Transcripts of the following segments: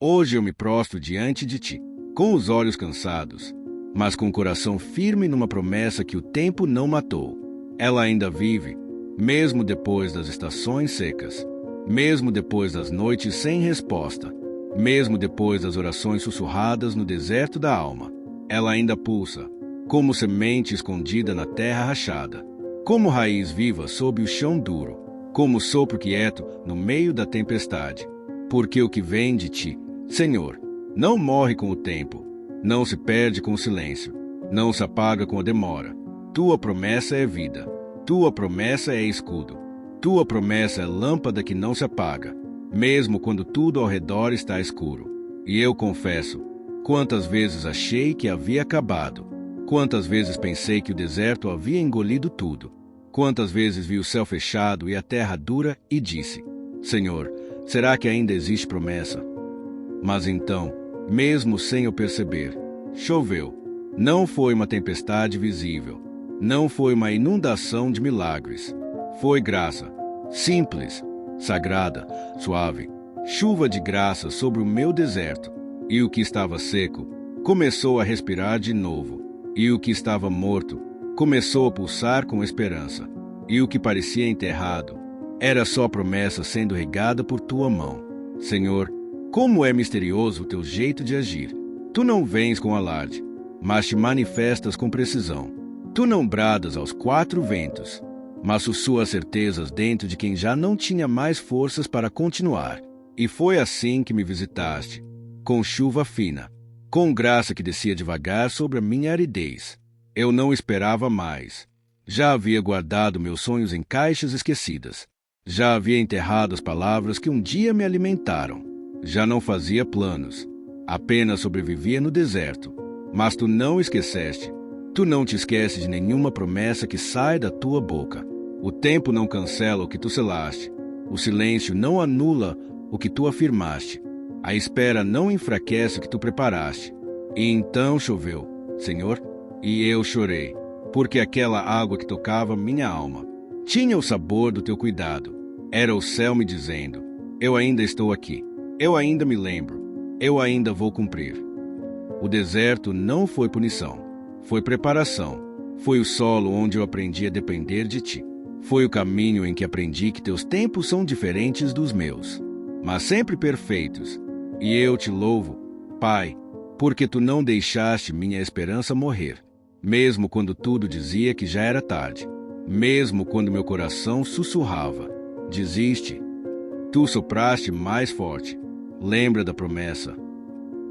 Hoje eu me prostro diante de ti, com os olhos cansados, mas com o coração firme numa promessa que o tempo não matou. Ela ainda vive, mesmo depois das estações secas, mesmo depois das noites sem resposta, mesmo depois das orações sussurradas no deserto da alma. Ela ainda pulsa, como semente escondida na terra rachada, como raiz viva sob o chão duro, como sopro quieto no meio da tempestade. Porque o que vem de ti, Senhor, não morre com o tempo, não se perde com o silêncio, não se apaga com a demora. Tua promessa é vida, tua promessa é escudo, tua promessa é lâmpada que não se apaga, mesmo quando tudo ao redor está escuro. E eu confesso, quantas vezes achei que havia acabado, quantas vezes pensei que o deserto havia engolido tudo, quantas vezes vi o céu fechado e a terra dura e disse: Senhor, será que ainda existe promessa? Mas então, mesmo sem eu perceber, choveu. Não foi uma tempestade visível, não foi uma inundação de milagres. Foi graça, simples, sagrada, suave, chuva de graça sobre o meu deserto. E o que estava seco começou a respirar de novo, e o que estava morto começou a pulsar com esperança, e o que parecia enterrado era só promessa sendo regada por tua mão. Senhor, como é misterioso o teu jeito de agir. Tu não vens com alarde, mas te manifestas com precisão. Tu não bradas aos quatro ventos, mas sussurras certezas dentro de quem já não tinha mais forças para continuar. E foi assim que me visitaste, com chuva fina, com graça que descia devagar sobre a minha aridez. Eu não esperava mais. Já havia guardado meus sonhos em caixas esquecidas. Já havia enterrado as palavras que um dia me alimentaram. Já não fazia planos. Apenas sobrevivia no deserto. Mas tu não esqueceste. Tu não te esqueces de nenhuma promessa que sai da tua boca. O tempo não cancela o que tu selaste. O silêncio não anula o que tu afirmaste. A espera não enfraquece o que tu preparaste. E então choveu, Senhor, e eu chorei, porque aquela água que tocava minha alma tinha o sabor do teu cuidado. Era o céu me dizendo: eu ainda estou aqui, eu ainda me lembro, eu ainda vou cumprir. O deserto não foi punição, foi preparação. Foi o solo onde eu aprendi a depender de ti. Foi o caminho em que aprendi que teus tempos são diferentes dos meus, mas sempre perfeitos. E eu te louvo, Pai, porque tu não deixaste minha esperança morrer, mesmo quando tudo dizia que já era tarde, mesmo quando meu coração sussurrava: desiste. Tu sopraste mais forte. Lembra da promessa.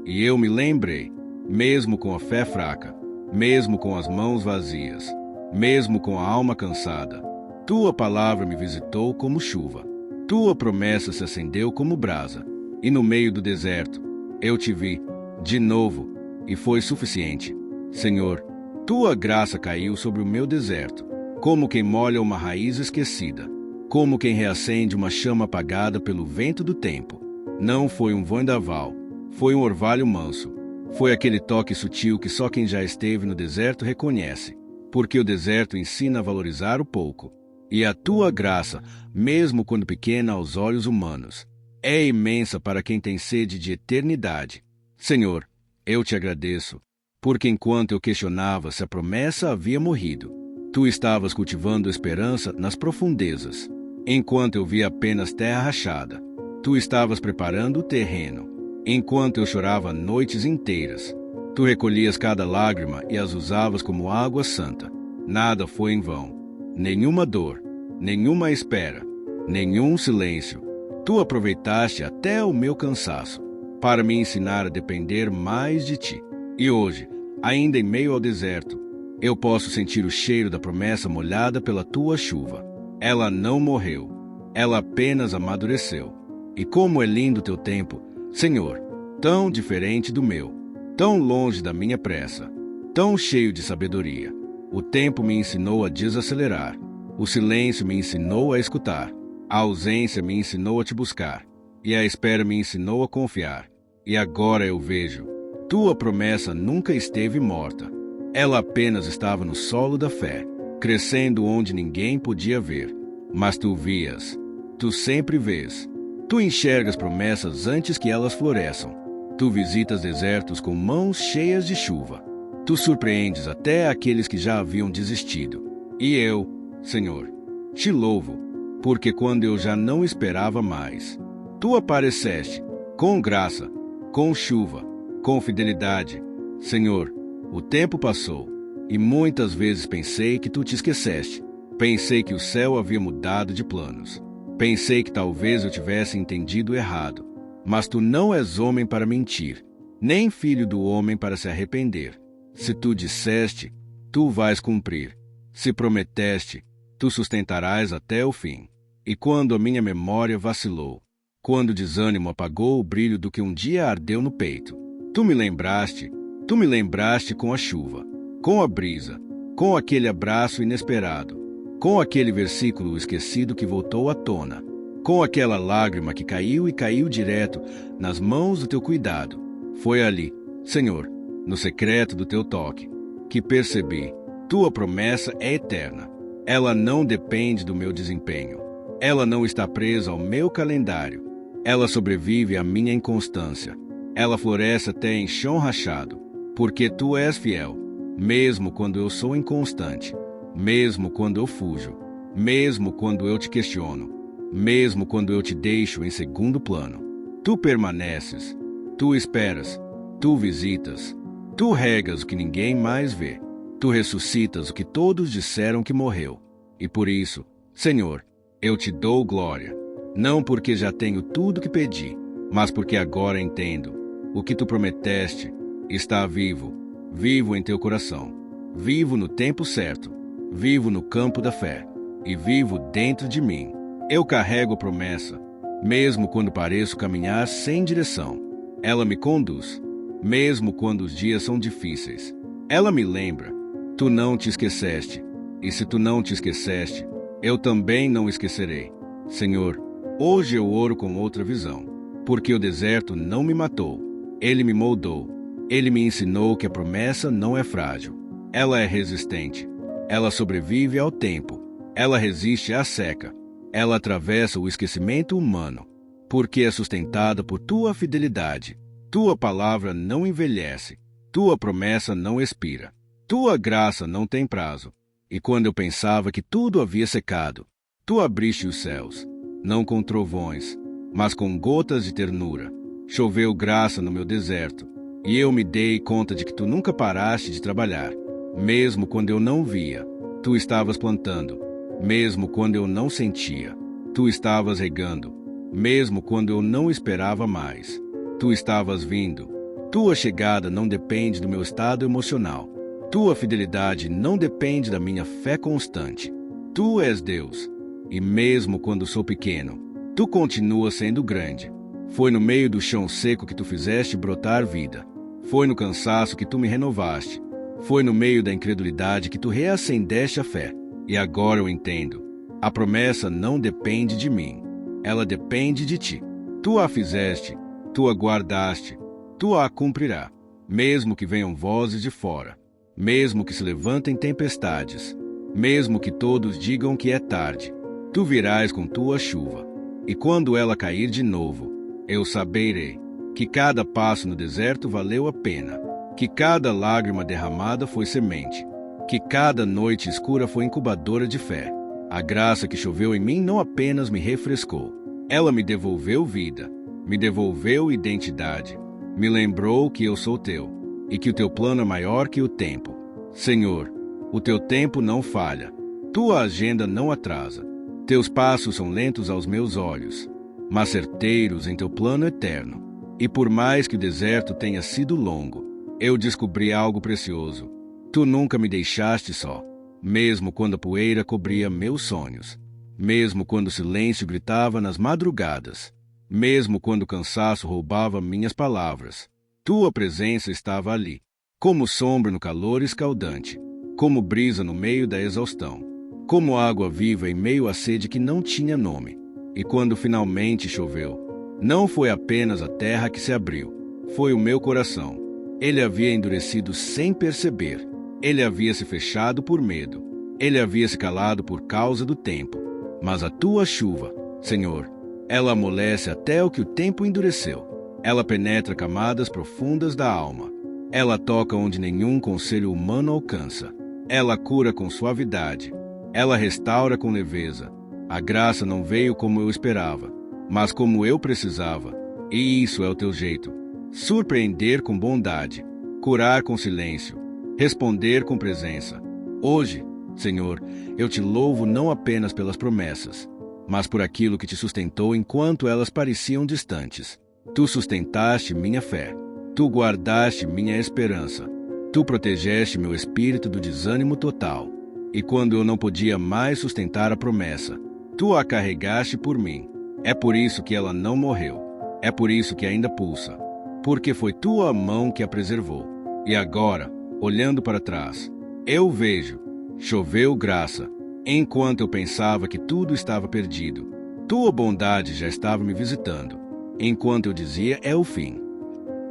E eu me lembrei, mesmo com a fé fraca, mesmo com as mãos vazias, mesmo com a alma cansada. Tua palavra me visitou como chuva. Tua promessa se acendeu como brasa. E no meio do deserto, eu te vi, de novo, e foi suficiente. Senhor, tua graça caiu sobre o meu deserto, como quem molha uma raiz esquecida, como quem reacende uma chama apagada pelo vento do tempo. Não foi um vendaval, foi um orvalho manso. Foi aquele toque sutil que só quem já esteve no deserto reconhece, porque o deserto ensina a valorizar o pouco. E a tua graça, mesmo quando pequena aos olhos humanos, é imensa para quem tem sede de eternidade. Senhor, eu te agradeço, porque enquanto eu questionava se a promessa havia morrido, tu estavas cultivando esperança nas profundezas. Enquanto eu via apenas terra rachada, tu estavas preparando o terreno. Enquanto eu chorava noites inteiras, tu recolhias cada lágrima e as usavas como água santa. Nada foi em vão. Nenhuma dor, nenhuma espera, nenhum silêncio. Tu aproveitaste até o meu cansaço para me ensinar a depender mais de ti. E hoje, ainda em meio ao deserto, eu posso sentir o cheiro da promessa molhada pela tua chuva. Ela não morreu, ela apenas amadureceu. E como é lindo teu tempo, Senhor, tão diferente do meu, tão longe da minha pressa, tão cheio de sabedoria. O tempo me ensinou a desacelerar, o silêncio me ensinou a escutar, a ausência me ensinou a te buscar, e a espera me ensinou a confiar. E agora eu vejo, tua promessa nunca esteve morta. Ela apenas estava no solo da fé, crescendo onde ninguém podia ver. Mas tu vias, tu sempre vês, Tu enxergas promessas antes que elas floresçam. Tu visitas desertos com mãos cheias de chuva. Tu surpreendes até aqueles que já haviam desistido. E eu, Senhor, te louvo, porque quando eu já não esperava mais, tu apareceste, com graça, com chuva, com fidelidade. Senhor, o tempo passou, e muitas vezes pensei que tu te esqueceste. Pensei que o céu havia mudado de planos. Pensei que talvez eu tivesse entendido errado. Mas tu não és homem para mentir, nem filho do homem para se arrepender. Se tu disseste, tu vais cumprir. Se prometeste, tu sustentarás até o fim. E quando a minha memória vacilou, quando o desânimo apagou o brilho do que um dia ardeu no peito, tu me lembraste com a chuva, com a brisa, com aquele abraço inesperado, com aquele versículo esquecido que voltou à tona, com aquela lágrima que caiu e caiu direto nas mãos do teu cuidado. Foi ali, Senhor, no secreto do teu toque, que percebi, tua promessa é eterna. Ela não depende do meu desempenho. Ela não está presa ao meu calendário. Ela sobrevive à minha inconstância. Ela floresce até em chão rachado, porque tu és fiel, mesmo quando eu sou inconstante, mesmo quando eu fujo, mesmo quando eu te questiono, mesmo quando eu te deixo em segundo plano. Tu permaneces, tu esperas, tu visitas, tu regas o que ninguém mais vê, tu ressuscitas o que todos disseram que morreu. E por isso, Senhor, eu te dou glória, não porque já tenho tudo que pedi, mas porque agora entendo. O que tu prometeste está vivo, vivo em teu coração, vivo no tempo certo, vivo no campo da fé, e vivo dentro de mim. Eu carrego a promessa, mesmo quando pareço caminhar sem direção. Ela me conduz, mesmo quando os dias são difíceis. Ela me lembra, tu não te esqueceste, e se tu não te esqueceste, eu também não esquecerei. Senhor, hoje eu oro com outra visão, porque o deserto não me matou, ele me moldou, ele me ensinou que a promessa não é frágil, ela é resistente, ela sobrevive ao tempo, ela resiste à seca, ela atravessa o esquecimento humano, porque é sustentada por tua fidelidade. Tua palavra não envelhece, tua promessa não expira, tua graça não tem prazo. E quando eu pensava que tudo havia secado, tu abriste os céus, não com trovões, mas com gotas de ternura. Choveu graça no meu deserto, e eu me dei conta de que tu nunca paraste de trabalhar. Mesmo quando eu não via, tu estavas plantando. Mesmo quando eu não sentia, tu estavas regando. Mesmo quando eu não esperava mais, tu estavas vindo. Tua chegada não depende do meu estado emocional. Tua fidelidade não depende da minha fé constante. Tu és Deus, e mesmo quando sou pequeno, tu continuas sendo grande. Foi no meio do chão seco que tu fizeste brotar vida. Foi no cansaço que tu me renovaste. Foi no meio da incredulidade que tu reacendeste a fé. E agora eu entendo. A promessa não depende de mim. Ela depende de ti. Tu a fizeste, tu a guardaste, tu a cumprirá. Mesmo que venham vozes de fora, mesmo que se levantem tempestades, mesmo que todos digam que é tarde, tu virás com tua chuva. E quando ela cair de novo, eu saberei que cada passo no deserto valeu a pena, que cada lágrima derramada foi semente, que cada noite escura foi incubadora de fé. A graça que choveu em mim não apenas me refrescou, ela me devolveu vida, me devolveu identidade, me lembrou que eu sou teu, e que o teu plano é maior que o tempo. Senhor, o teu tempo não falha, tua agenda não atrasa, teus passos são lentos aos meus olhos, mas certeiros em teu plano eterno. E por mais que o deserto tenha sido longo, eu descobri algo precioso. Tu nunca me deixaste só, mesmo quando a poeira cobria meus sonhos, mesmo quando o silêncio gritava nas madrugadas, mesmo quando o cansaço roubava minhas palavras. Tua presença estava ali, como sombra no calor escaldante, como brisa no meio da exaustão, como água viva em meio à sede que não tinha nome. E quando finalmente choveu, não foi apenas a terra que se abriu, foi o meu coração. Ele havia endurecido sem perceber, ele havia se fechado por medo, ele havia se calado por causa do tempo. Mas a tua chuva, Senhor, Ela amolece até o que o tempo endureceu. Ela penetra camadas profundas da alma. Ela toca onde nenhum conselho humano alcança. Ela cura com suavidade. Ela restaura com leveza. A graça não veio como eu esperava, mas como eu precisava. E isso é o teu jeito. Surpreender com bondade, curar com silêncio, responder com presença. Hoje, Senhor, eu te louvo não apenas pelas promessas, mas por aquilo que te sustentou enquanto elas pareciam distantes. Tu sustentaste minha fé. Tu guardaste minha esperança. Tu protegeste meu espírito do desânimo total. E quando eu não podia mais sustentar a promessa, tu a carregaste por mim. É por isso que ela não morreu. É por isso que ainda pulsa. Porque foi tua mão que a preservou. E agora, olhando para trás, eu vejo, choveu graça. Enquanto eu pensava que tudo estava perdido, tua bondade já estava me visitando. Enquanto eu dizia, é o fim,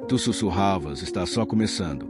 tu sussurravas, está só começando.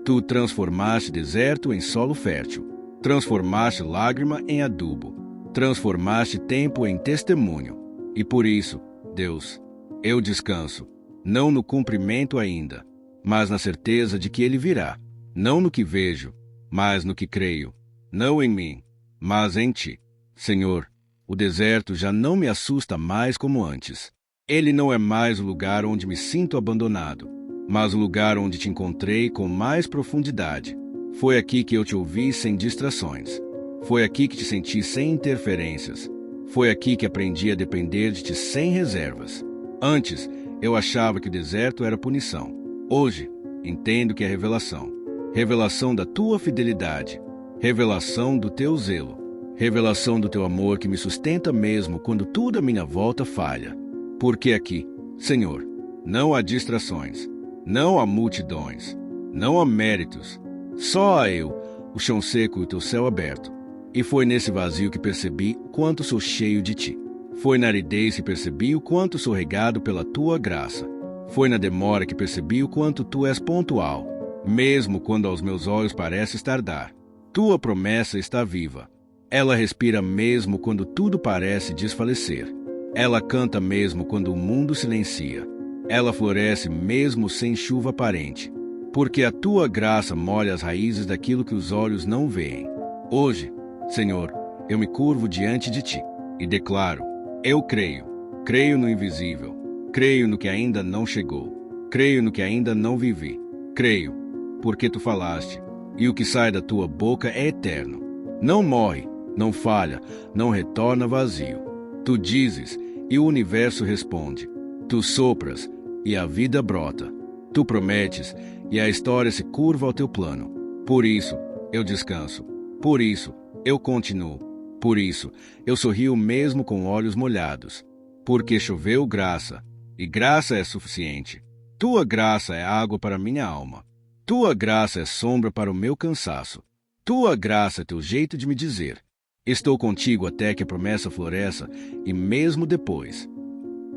Tu transformaste deserto em solo fértil. Transformaste lágrima em adubo. Transformaste tempo em testemunho. E por isso, Deus, eu descanso, não no cumprimento ainda, mas na certeza de que ele virá. Não no que vejo, mas no que creio. Não em mim, mas em ti. Senhor, o deserto já não me assusta mais como antes. Ele não é mais o lugar onde me sinto abandonado, mas o lugar onde te encontrei com mais profundidade. Foi aqui que eu te ouvi sem distrações. Foi aqui que te senti sem interferências. Foi aqui que aprendi a depender de ti sem reservas. Antes, eu achava que o deserto era punição. Hoje, entendo que é revelação. Revelação da tua fidelidade. Revelação do teu zelo. Revelação do teu amor que me sustenta mesmo quando tudo à minha volta falha. Porque aqui, Senhor, não há distrações, não há multidões, não há méritos. Só há eu, o chão seco e o teu céu aberto. E foi nesse vazio que percebi o quanto sou cheio de ti. Foi na aridez que percebi o quanto sou regado pela tua graça. Foi na demora que percebi o quanto tu és pontual, mesmo quando aos meus olhos parece tardar. Tua promessa está viva. Ela respira mesmo quando tudo parece desfalecer. Ela canta mesmo quando o mundo silencia. Ela floresce mesmo sem chuva aparente. Porque a tua graça molha as raízes daquilo que os olhos não veem. Hoje, Senhor, eu me curvo diante de ti e declaro: eu creio. Creio no invisível. Creio no que ainda não chegou. Creio no que ainda não vivi. Creio, porque tu falaste, e o que sai da tua boca é eterno. Não morre, não falha, não retorna vazio. Tu dizes, e o universo responde. Tu sopras, e a vida brota. Tu prometes, e a história se curva ao teu plano. Por isso, eu descanso. Por isso, eu continuo. Por isso, eu sorrio mesmo com olhos molhados. Porque choveu graça, e graça é suficiente. Tua graça é água para minha alma. Tua graça é sombra para o meu cansaço. Tua graça é teu jeito de me dizer: estou contigo até que a promessa floresça, e mesmo depois.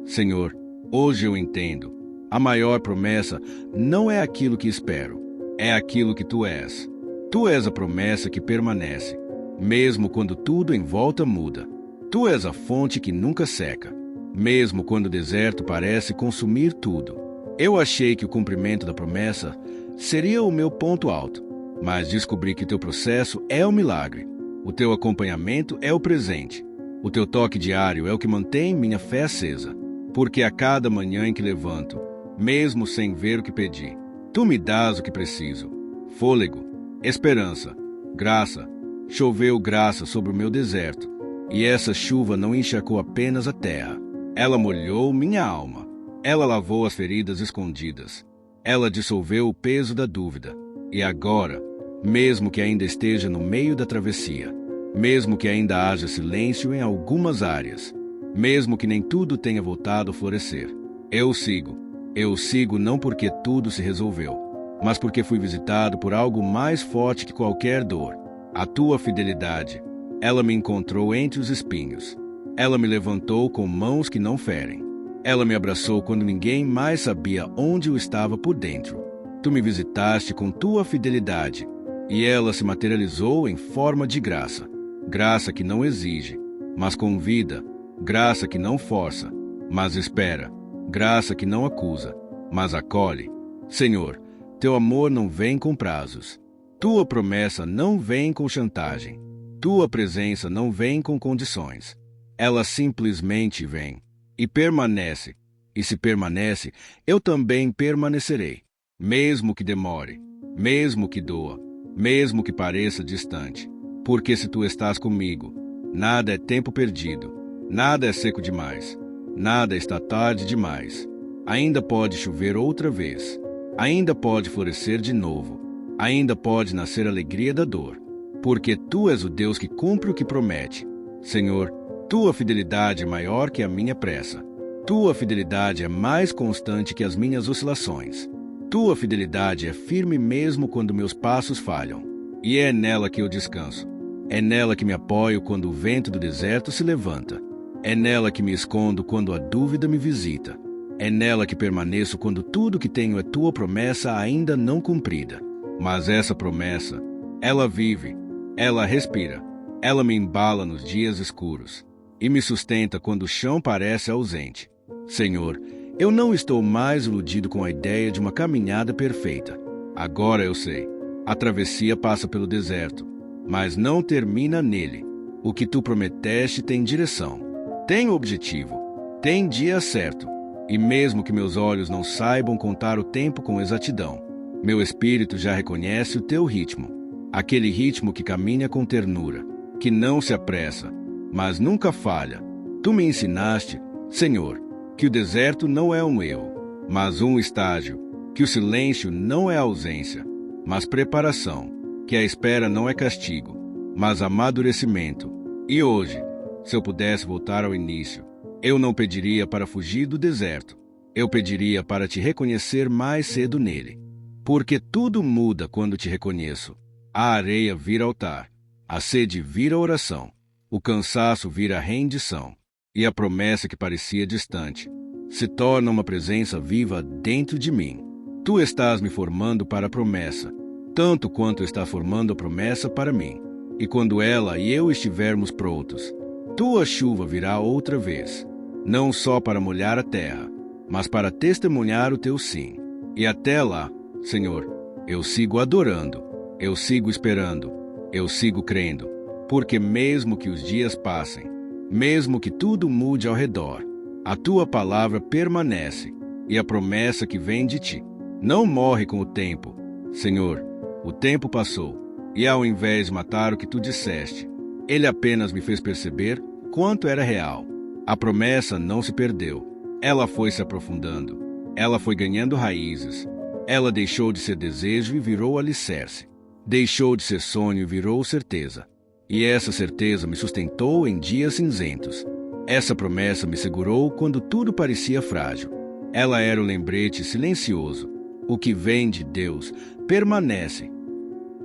Senhor, hoje eu entendo. A maior promessa não é aquilo que espero, é aquilo que tu és. Tu és a promessa que permanece, mesmo quando tudo em volta muda. Tu és a fonte que nunca seca, mesmo quando o deserto parece consumir tudo. Eu achei que o cumprimento da promessa seria o meu ponto alto, mas descobri que o teu processo é o milagre. O teu acompanhamento é o presente. O teu toque diário é o que mantém minha fé acesa. Porque a cada manhã em que levanto, mesmo sem ver o que pedi, tu me dás o que preciso. Fôlego, esperança, graça. Choveu graça sobre o meu deserto, e essa chuva não encharcou apenas a terra. Ela molhou minha alma. Ela lavou as feridas escondidas. Ela dissolveu o peso da dúvida. E agora, mesmo que ainda esteja no meio da travessia, mesmo que ainda haja silêncio em algumas áreas, mesmo que nem tudo tenha voltado a florescer, eu sigo. Eu sigo não porque tudo se resolveu, mas porque fui visitado por algo mais forte que qualquer dor. A tua fidelidade. Ela me encontrou entre os espinhos. Ela me levantou com mãos que não ferem. Ela me abraçou quando ninguém mais sabia onde eu estava por dentro. Tu me visitaste com tua fidelidade, e ela se materializou em forma de graça. Graça que não exige, mas convida. graça que não força, mas espera, graça que não acusa, mas acolhe. Senhor, teu amor não vem com prazos. Tua promessa não vem com chantagem. Tua presença não vem com condições. Ela simplesmente vem e permanece. E se permanece, eu também permanecerei, mesmo que demore, mesmo que doa, mesmo que pareça distante. Porque se tu estás comigo, nada é tempo perdido, nada é seco demais, nada está tarde demais. Ainda pode chover outra vez, ainda pode florescer de novo, ainda pode nascer a alegria da dor, porque tu és o Deus que cumpre o que promete. Senhor, tua fidelidade é maior que a minha pressa. Tua fidelidade é mais constante que as minhas oscilações. Tua fidelidade é firme mesmo quando meus passos falham. E é nela que eu descanso. É nela que me apoio quando o vento do deserto se levanta. É nela que me escondo quando a dúvida me visita. É nela que permaneço quando tudo que tenho é tua promessa ainda não cumprida. Mas essa promessa, ela vive, ela respira, ela me embala nos dias escuros e me sustenta quando o chão parece ausente. Senhor, eu não estou mais iludido com a ideia de uma caminhada perfeita. Agora eu sei, a travessia passa pelo deserto, mas não termina nele. O que tu prometeste tem direção, tem objetivo, tem dia certo. E mesmo que meus olhos não saibam contar o tempo com exatidão, meu espírito já reconhece o teu ritmo, aquele ritmo que caminha com ternura, que não se apressa, mas nunca falha. Tu me ensinaste, Senhor, que o deserto não é um erro, mas um estágio, que o silêncio não é ausência, mas preparação, que a espera não é castigo, mas amadurecimento. E hoje, se eu pudesse voltar ao início, eu não pediria para fugir do deserto, eu pediria para te reconhecer mais cedo nele. Porque tudo muda quando te reconheço. A areia vira altar, a sede vira oração, o cansaço vira rendição, e a promessa que parecia distante se torna uma presença viva dentro de mim. Tu estás me formando para a promessa, tanto quanto estás formando a promessa para mim. E quando ela e eu estivermos prontos, tua chuva virá outra vez, não só para molhar a terra, mas para testemunhar o teu sim. E até lá, Senhor, eu sigo adorando, eu sigo esperando, eu sigo crendo, porque mesmo que os dias passem, mesmo que tudo mude ao redor, a tua palavra permanece, e a promessa que vem de ti não morre com o tempo. Senhor, o tempo passou, e ao invés de matar o que tu disseste, ele apenas me fez perceber quanto era real. A promessa não se perdeu, ela foi se aprofundando, ela foi ganhando raízes, ela deixou de ser desejo e virou alicerce, deixou de ser sonho e virou certeza. E essa certeza me sustentou em dias cinzentos. Essa promessa me segurou quando tudo parecia frágil. Ela era o lembrete silencioso. O que vem de Deus permanece.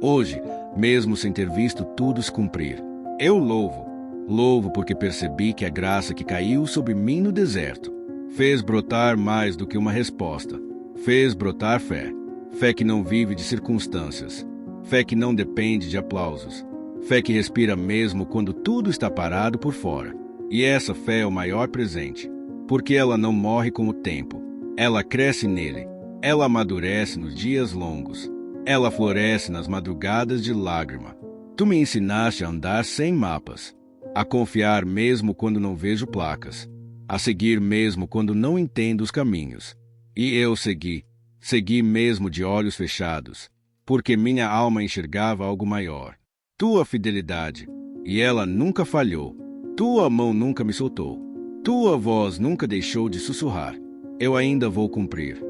Hoje, mesmo sem ter visto tudo se cumprir, eu louvo. Louvo porque percebi que a graça que caiu sobre mim no deserto fez brotar mais do que uma resposta. Fez brotar fé. Fé que não vive de circunstâncias. Fé que não depende de aplausos. Fé que respira mesmo quando tudo está parado por fora. E essa fé é o maior presente, porque ela não morre com o tempo. Ela cresce nele. Ela amadurece nos dias longos. Ela floresce nas madrugadas de lágrima. Tu me ensinaste a andar sem mapas, a confiar mesmo quando não vejo placas, a seguir mesmo quando não entendo os caminhos. E eu segui mesmo de olhos fechados, porque minha alma enxergava algo maior. Tua fidelidade, e ela nunca falhou. Tua mão nunca me soltou. Tua voz nunca deixou de sussurrar. Eu ainda vou cumprir.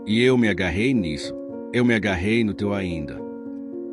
E eu me agarrei nisso. Eu me agarrei no teu ainda.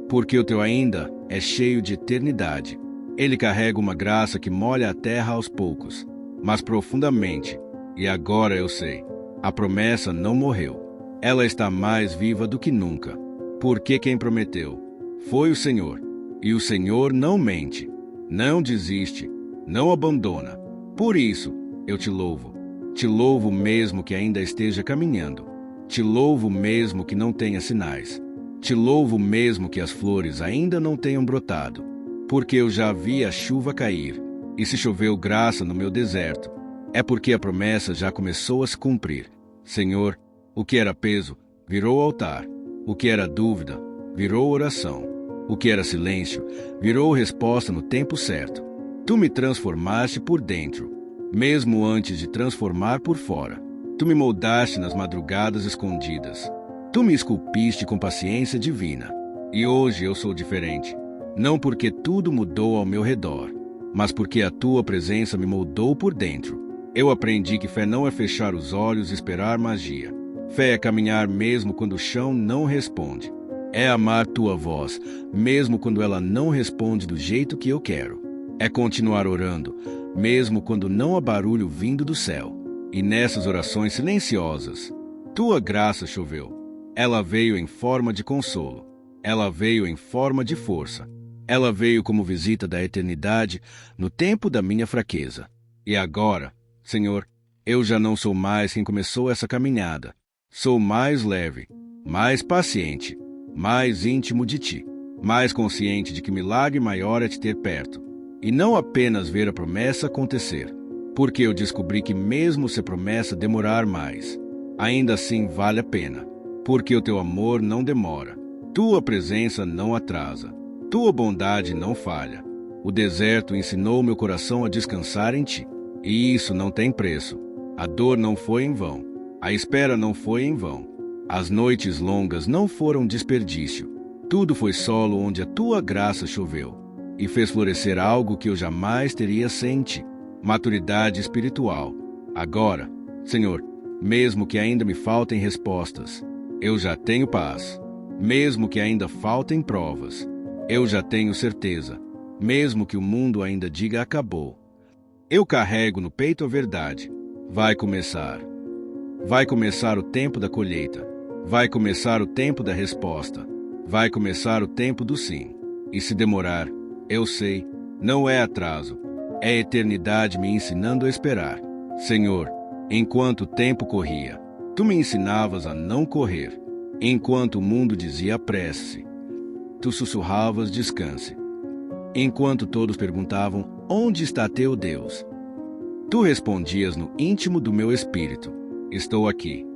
Porque o teu ainda é cheio de eternidade. Ele carrega uma graça que molha a terra aos poucos, mas profundamente. E agora eu sei. A promessa não morreu. Ela está mais viva do que nunca. Porque quem prometeu foi o Senhor. E o Senhor não mente, não desiste, não abandona. Por isso, eu te louvo. Te louvo mesmo que ainda esteja caminhando. Te louvo mesmo que não tenha sinais. Te louvo mesmo que as flores ainda não tenham brotado. Porque eu já vi a chuva cair. E se choveu graça no meu deserto, é porque a promessa já começou a se cumprir. Senhor, o que era peso, virou altar. O que era dúvida, virou oração. O que era silêncio, virou resposta no tempo certo. Tu me transformaste por dentro, mesmo antes de transformar por fora. Tu me moldaste nas madrugadas escondidas. Tu me esculpiste com paciência divina. E hoje eu sou diferente, não porque tudo mudou ao meu redor, mas porque a tua presença me moldou por dentro. Eu aprendi que fé não é fechar os olhos e esperar magia. Fé é caminhar mesmo quando o chão não responde. É amar tua voz, mesmo quando ela não responde do jeito que eu quero. É continuar orando, mesmo quando não há barulho vindo do céu. E nessas orações silenciosas, tua graça choveu. Ela veio em forma de consolo. Ela veio em forma de força. Ela veio como visita da eternidade no tempo da minha fraqueza. E agora, Senhor, eu já não sou mais quem começou essa caminhada. Sou mais leve, mais paciente, mais íntimo de Ti, mais consciente de que milagre maior é Te ter perto. E não apenas ver a promessa acontecer, porque eu descobri que mesmo se a promessa demorar mais, ainda assim vale a pena, porque o Teu amor não demora, Tua presença não atrasa, Tua bondade não falha. O deserto ensinou meu coração a descansar em Ti, e isso não tem preço. A dor não foi em vão, a espera não foi em vão, as noites longas não foram desperdício. Tudo foi solo onde a Tua graça choveu e fez florescer algo que eu jamais teria sem Ti. Maturidade espiritual. Agora, Senhor, mesmo que ainda me faltem respostas, eu já tenho paz. Mesmo que ainda faltem provas, eu já tenho certeza. Mesmo que o mundo ainda diga acabou, eu carrego no peito a verdade. Vai começar. Vai começar o tempo da colheita. Vai começar o tempo da resposta. Vai começar o tempo do sim. E se demorar, eu sei, não é atraso. É a eternidade me ensinando a esperar. Senhor, enquanto o tempo corria, Tu me ensinavas a não correr. Enquanto o mundo dizia apresse, Tu sussurravas descanse. Enquanto todos perguntavam, onde está teu Deus? Tu respondias no íntimo do meu espírito, estou aqui.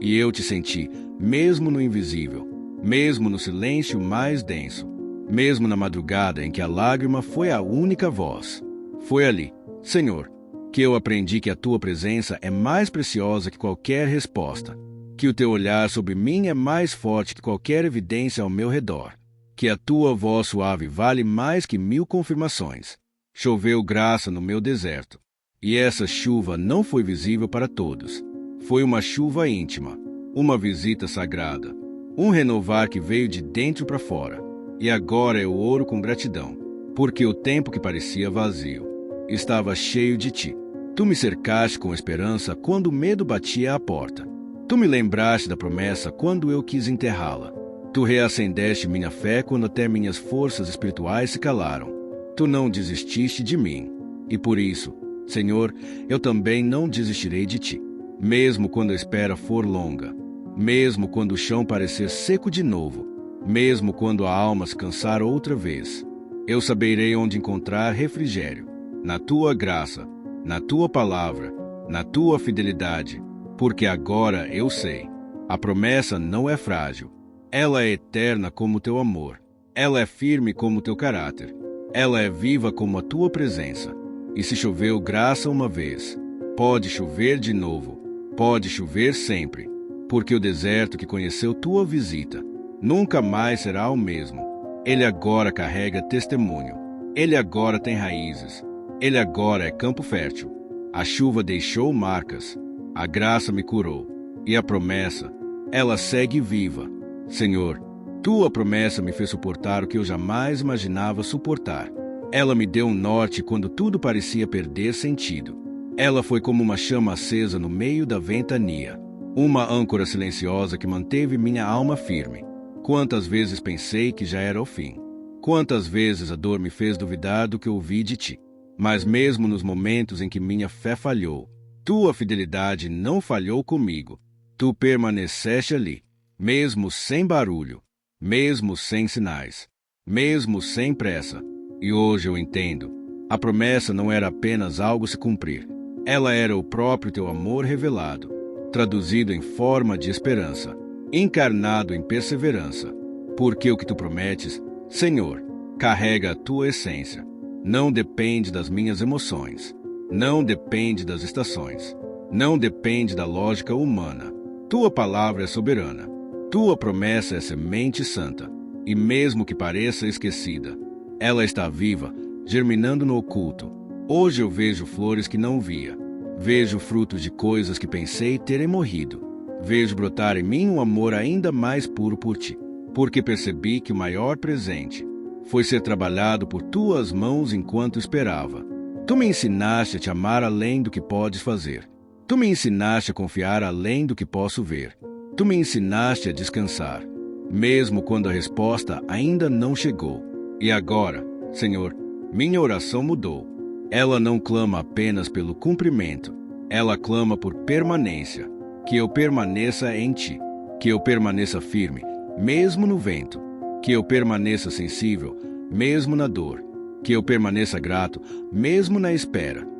E eu te senti, mesmo no invisível, mesmo no silêncio mais denso, mesmo na madrugada em que a lágrima foi a única voz. Foi ali, Senhor, que eu aprendi que a Tua presença é mais preciosa que qualquer resposta, que o Teu olhar sobre mim é mais forte que qualquer evidência ao meu redor, que a Tua voz suave vale mais que 1000 confirmações. Choveu graça no meu deserto, e essa chuva não foi visível para todos. Foi uma chuva íntima, uma visita sagrada, um renovar que veio de dentro para fora. E agora eu oro com gratidão, porque o tempo que parecia vazio estava cheio de Ti. Tu me cercaste com esperança quando o medo batia à porta. Tu me lembraste da promessa quando eu quis enterrá-la. Tu reacendeste minha fé quando até minhas forças espirituais se calaram. Tu não desististe de mim. E por isso, Senhor, eu também não desistirei de Ti. Mesmo quando a espera for longa, mesmo quando o chão parecer seco de novo, mesmo quando a alma se cansar outra vez, eu saberei onde encontrar refrigério. Na Tua graça, na Tua palavra, na Tua fidelidade, porque agora eu sei. A promessa não é frágil. Ela é eterna como o Teu amor. Ela é firme como o Teu caráter. Ela é viva como a Tua presença. E se choveu graça uma vez, pode chover de novo. Pode chover sempre. Porque o deserto que conheceu Tua visita nunca mais será o mesmo. Ele agora carrega testemunho. Ele agora tem raízes. Ele agora é campo fértil. A chuva deixou marcas. A graça me curou. E a promessa, ela segue viva. Senhor, Tua promessa me fez suportar o que eu jamais imaginava suportar. Ela me deu um norte quando tudo parecia perder sentido. Ela foi como uma chama acesa no meio da ventania. Uma âncora silenciosa que manteve minha alma firme. Quantas vezes pensei que já era o fim. Quantas vezes a dor me fez duvidar do que ouvi de Ti. Mas mesmo nos momentos em que minha fé falhou, Tua fidelidade não falhou comigo. Tu permaneceste ali, mesmo sem barulho, mesmo sem sinais, mesmo sem pressa. E hoje eu entendo, A promessa não era apenas algo se cumprir. Ela era o próprio teu amor revelado, traduzido em forma de esperança, encarnado em perseverança. Porque o que tu prometes, Senhor, carrega a tua essência. Não depende das minhas emoções. Não depende das estações. Não depende da lógica humana. Tua palavra é soberana. Tua promessa é semente santa. E mesmo que pareça esquecida, ela está viva, germinando no oculto. Hoje eu vejo flores que não via. Vejo frutos de coisas que pensei terem morrido. Vejo brotar em mim um amor ainda mais puro por ti. Porque percebi que o maior presente foi ser trabalhado por tuas mãos enquanto esperava. Tu me ensinaste a te amar além do que podes fazer. Tu me ensinaste a confiar além do que posso ver. Tu me ensinaste a descansar, mesmo quando a resposta ainda não chegou. E agora, Senhor, minha oração mudou. Ela não clama apenas pelo cumprimento. Ela clama por permanência. Que eu permaneça em ti. Que eu permaneça firme, mesmo no vento. Que eu permaneça sensível, mesmo na dor. Que eu permaneça grato, mesmo na espera.